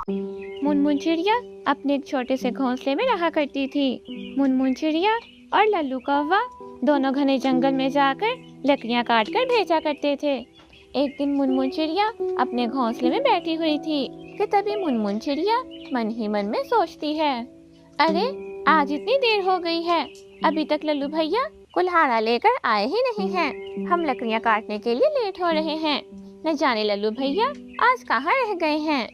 मुनमुन चिड़िया अपने एक छोटे से घोंसले में रहा करती थी। मुनमुन चिड़िया और लल्लू कौवा दोनों घने जंगल में जाकर लकड़ियां काटकर भेजा करते थे। एक दिन मुनमुन चिड़िया अपने घोंसले में बैठी हुई थी कि तभी मुनमुन चिड़िया मन ही मन में सोचती है, अरे आज इतनी देर हो गई है, अभी तक लल्लू भैया कुल्हाड़ा लेकर आए ही नहीं हैं। हम लकड़ियां काटने के लिए लेट हो रहे हैं। न जाने लल्लू भैया आज कहाँ रह गए हैं।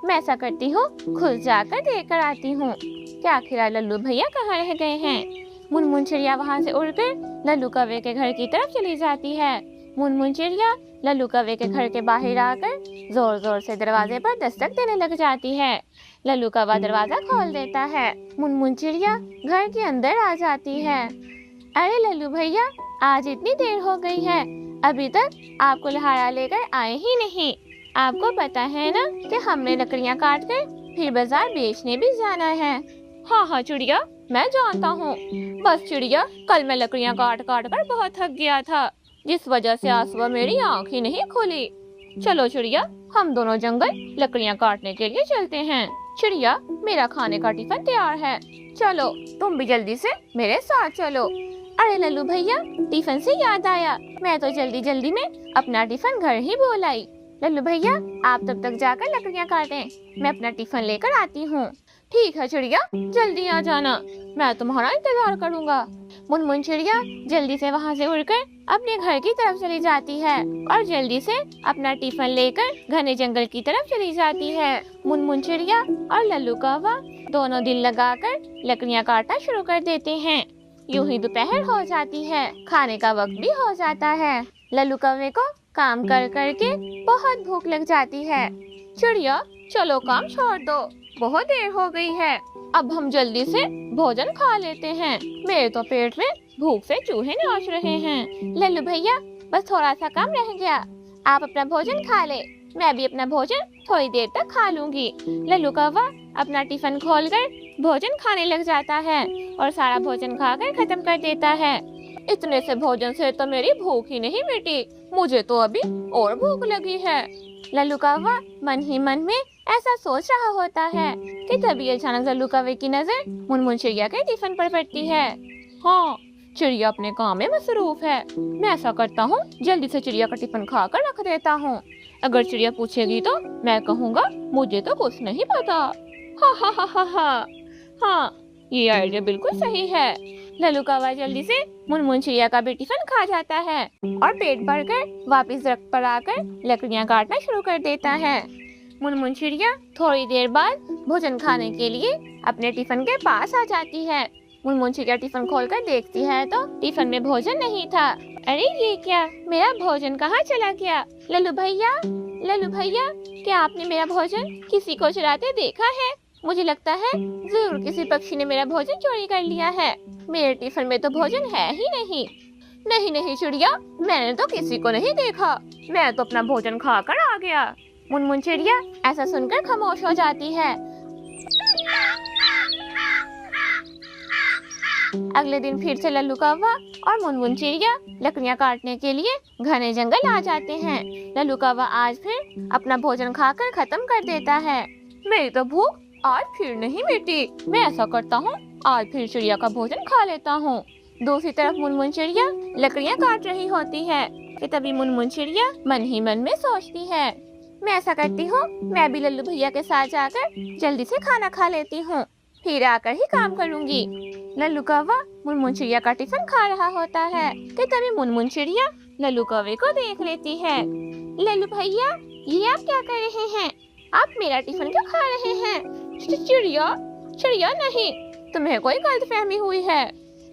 मैं ऐसा करती हूँ, खुद जाकर देख कर आती हूँ कि आखिर लल्लू भैया कहाँ रह गए हैं। मुनमुन चिड़िया वहाँ से उड़कर लल्लू कौवे के घर की तरफ चली जाती है। मुनमुन चिड़िया लल्लू कौवे के घर के बाहर आकर जोर जोर से दरवाजे पर दस्तक देने लग जाती है। लल्लू कौवा दरवाजा खोल देता है। मुनमुन चिड़िया घर के अंदर आ जाती है। अरे लल्लू भैया, आज इतनी देर हो गई है, अभी तक आप कुल्हाड़ा लेकर आए ही नहीं। आपको पता है ना कि हमने लकड़ियां काट कर फिर बाजार बेचने भी जाना है। हाँ हाँ चिड़िया, मैं जानता हूँ। बस चिड़िया, कल मैं लकड़ियां काट काट कर बहुत थक गया था, जिस वजह से आज सुबह मेरी आँख ही नहीं खुली। चलो चिड़िया, हम दोनों जंगल लकड़ियां काटने के लिए चलते हैं। चिड़िया, मेरा खाने का टिफिन तैयार है, चलो तुम भी जल्दी से मेरे साथ चलो। अरे लल्लू भैया, टिफिन से याद आया, मैं तो जल्दी जल्दी में अपना टिफिन घर ही भूल आई। लल्लू भैया, आप तब तक जाकर लकड़ियां काटें, मैं अपना टिफिन लेकर आती हूँ। ठीक है चिड़िया, जल्दी आ जाना, मैं तुम्हारा इंतजार करूँगा। मुनमुन चिड़िया जल्दी से वहाँ से उड़कर अपने घर की तरफ चली जाती है और जल्दी से अपना टिफिन लेकर घने जंगल की तरफ चली जाती है। मुनमुन चिड़िया और लल्लू कौवा दोनों दिल लगाकर लकड़ियां काटना शुरू कर देते हैं। यूं ही दोपहर हो जाती है, खाने का वक्त भी हो जाता है। लल्लू कौवे को काम कर करके बहुत भूख लग जाती है। चिड़िया, चलो काम छोड़ दो, बहुत देर हो गई है, अब हम जल्दी से भोजन खा लेते हैं। मेरे तो पेट में भूख से चूहे नाच रहे हैं। लल्लू भैया, बस थोड़ा सा काम रह गया, आप अपना भोजन खा ले, मैं भी अपना भोजन थोड़ी देर तक खा लूंगी। लल्लू कौवा अपना टिफिन खोलकर भोजन खाने लग जाता है और सारा भोजन खाकर खत्म कर देता है। इतने से भोजन से तो मेरी भूख ही नहीं मिटी, मुझे तो अभी और भूख लगी है। लल्लू कौवा मन ही मन में ऐसा सोच रहा होता है कि तभी अचानक लल्लू कौवे की नजर मुनमुन चिड़िया के टिफिन पर पड़ती है। हाँ, चिड़िया अपने काम में मसरूफ है, मैं ऐसा करता हूँ, जल्दी से चिड़िया का टिफिन खाकर रख देता हूँ। अगर चिड़िया पूछेगी तो मैं कहूँगा मुझे तो कुछ नहीं पता। हा हा हा हा हा। हाँ, ये आइडिया बिल्कुल सही है। लल्लू कौवा जल्दी से मुनमुन चिड़िया का भी टिफिन खा जाता है और पेट भरकर वापस दरख्त पर आकर लकड़ियां काटना शुरू कर देता है। मुनमुन चिड़िया थोड़ी देर बाद भोजन खाने के लिए अपने टिफिन के पास आ जाती है। मुनमुन चिड़िया टिफिन खोलकर देखती है तो टिफिन में भोजन नहीं था। अरे ये क्या, मेरा भोजन कहाँ चला गया? लल्लू भैया, लल्लू भैया, क्या आपने मेरा भोजन किसी को चुराते देखा है? मुझे लगता है जरूर किसी पक्षी ने मेरा भोजन चोरी कर लिया है, मेरे टिफिन में तो भोजन है ही नहीं। नहीं नहीं चिड़िया, मैंने तो किसी को नहीं देखा, मैं तो अपना भोजन खाकर आ गया। मुनमुन चिड़िया ऐसा सुनकर खामोश हो जाती है। अगले दिन फिर से लल्लू कौवा और मुनमुन चिड़िया लकड़ियां काटने के लिए घने जंगल आ जाते हैं। लल्लू कौवा आज फिर अपना भोजन खाकर खत्म कर देता है। मेरी तो भूख आज फिर नहीं मिटी, मैं ऐसा करता हूँ, आज फिर चिड़िया का भोजन खा लेता हूँ। दूसरी तरफ मुनमुन चिड़िया लकड़ियां काट रही होती है कि तभी मुनमुन चिड़िया मन ही मन में सोचती है, मैं ऐसा करती हूँ, मैं भी लल्लू भैया के साथ जाकर जल्दी से खाना खा लेती हूँ, फिर आकर ही काम करूँगी। लल्लू कौवा मुनमुन चिड़िया का टिफिन खा रहा होता है कि तभी मुनमुन चिड़िया लल्लू कौवे को देख लेती है। लल्लू भैया, ये आप क्या कर रहे हैं? आप मेरा टिफिन क्यों खा रहे हैं? चिड़िया, चिड़िया नहीं, तुम्हें कोई गलतफहमी हुई है,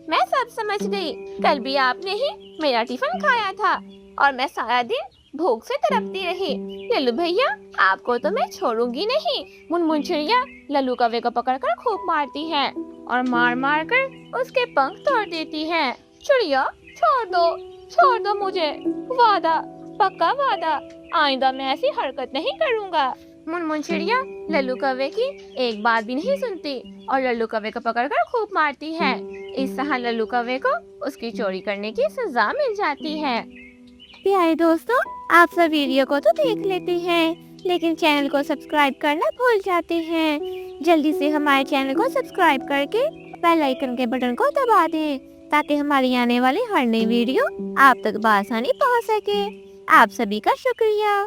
मैं सब समझ गई। कल भी आपने ही मेरा टिफिन खाया था और मैं सारा दिन भूख से तड़पती रही। लल्लू भैया, आपको तो मैं छोड़ूंगी नहीं। मुनमुन चिड़िया लल्लू कौवे को पकड़कर खूब मारती है और मार मार कर उसके पंख तोड़ देती है। चिड़िया, छोड़ दो मुझे, वादा, पक्का वादा, आइंदा मैं ऐसी हरकत नहीं करूँगा। मुनमुन चिड़िया लल्लू कौवे की एक बात भी नहीं सुनती और लल्लू कौवे को पकड़कर खूब मारती है। इस तरह लल्लू कौवे को उसकी चोरी करने की सजा मिल जाती है। प्यारे दोस्तों, आप सब वीडियो को तो देख लेते हैं, लेकिन चैनल को सब्सक्राइब करना भूल जाते हैं। जल्दी से हमारे चैनल को सब्सक्राइब करके बेल आइकन के बटन को दबा दें ताकि हमारी आने वाली हर नई वीडियो आप तक बआसानी पहुंच सके। आप सभी का शुक्रिया।